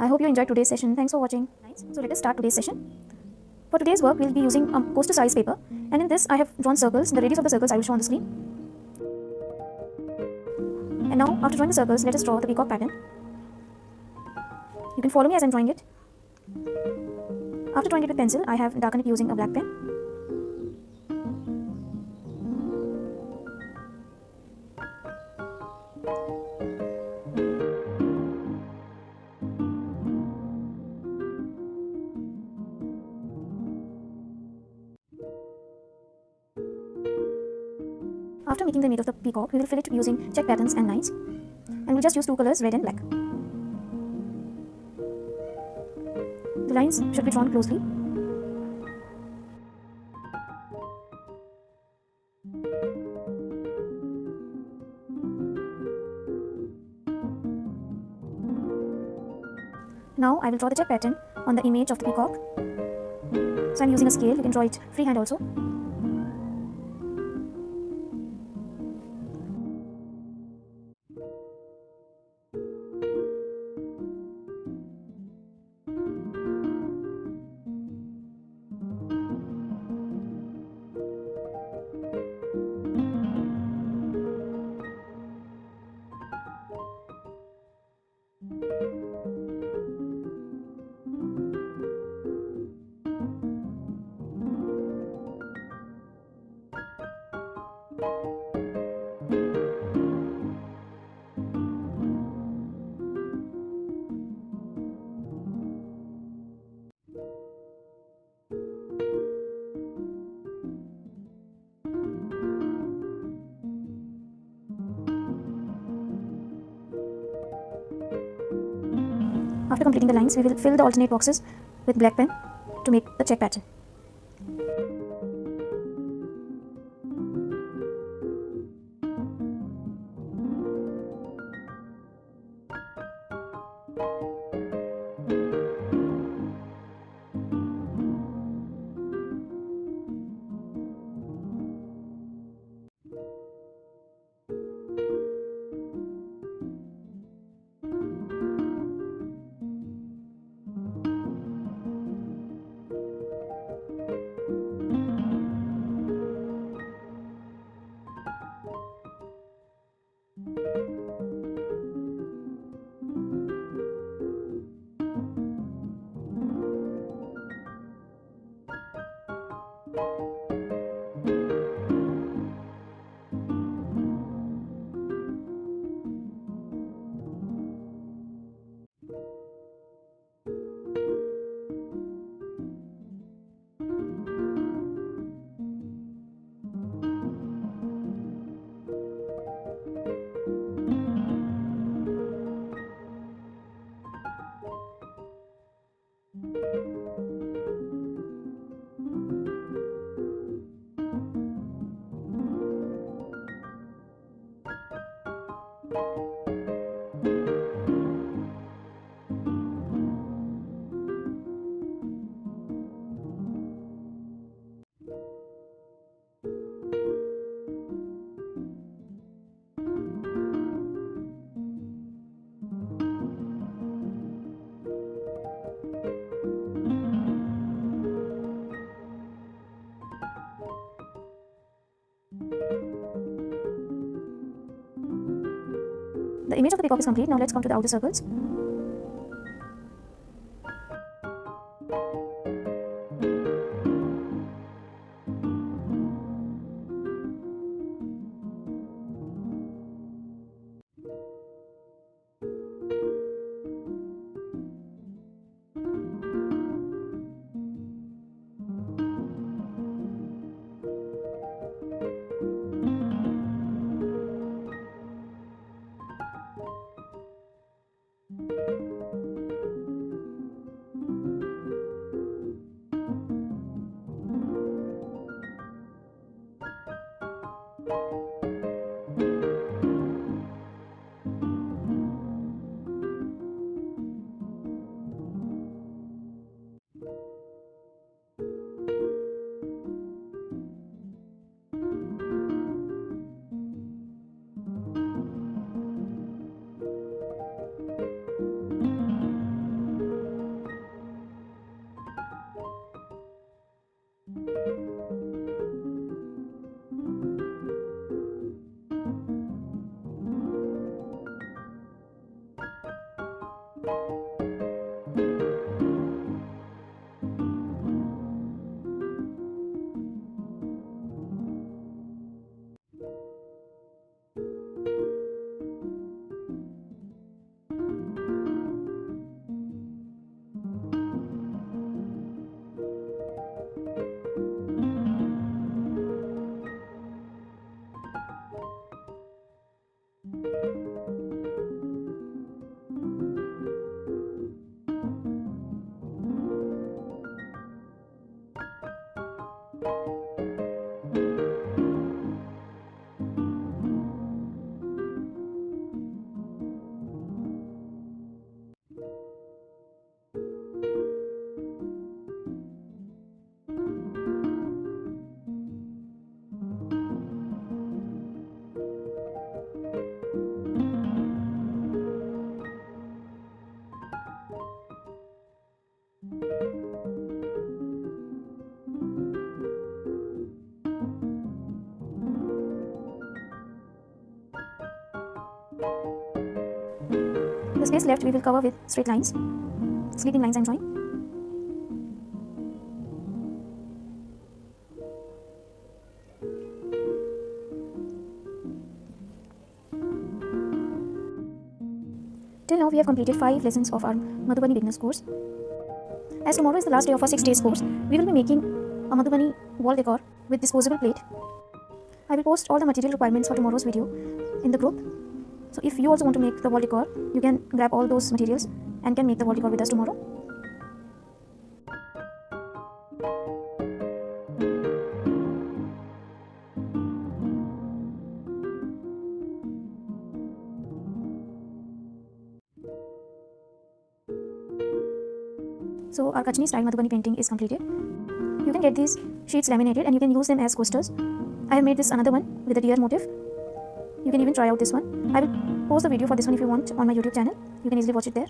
I hope you enjoyed today's session. Thanks for watching. Nice. So let us start today's session. For today's work, we'll be using poster size paper, and in this I have drawn circles. The radius of the circles I will show on the screen. And now, after drawing the circles, let us draw the peacock pattern. You can follow me as I'm drawing it. After drawing it with pencil, I have darkened it using a black pen. After making the image of the peacock, we will fill it using check patterns and lines. And we'll just use two colors, red and black. The lines should be drawn closely. Now I will draw the check pattern on the image of the peacock. So I'm using a scale. You can draw it freehand also. After completing the lines, we will fill the alternate boxes with black pen to make the check pattern. The image of the peacock is complete. Now let's come to the outer circles. The The space left we will cover with straight lines, sleeping lines I'm drawing. Till now we have completed 5 lessons of our Madhubani beginners course. As tomorrow is the last day of our 6 days course, we will be making a Madhubani wall decor with disposable plate. I will post all the material requirements for tomorrow's video in the group. So if you also want to make the wall decor, you can grab all those materials and can make the wall decor with us tomorrow. So our Kachni style Madhubani painting is completed. You can get these sheets laminated and you can use them as coasters. I have made this another one with a deer motif. You can even try out this one. I will post the video for this one if you want on my YouTube channel. You can easily watch it there.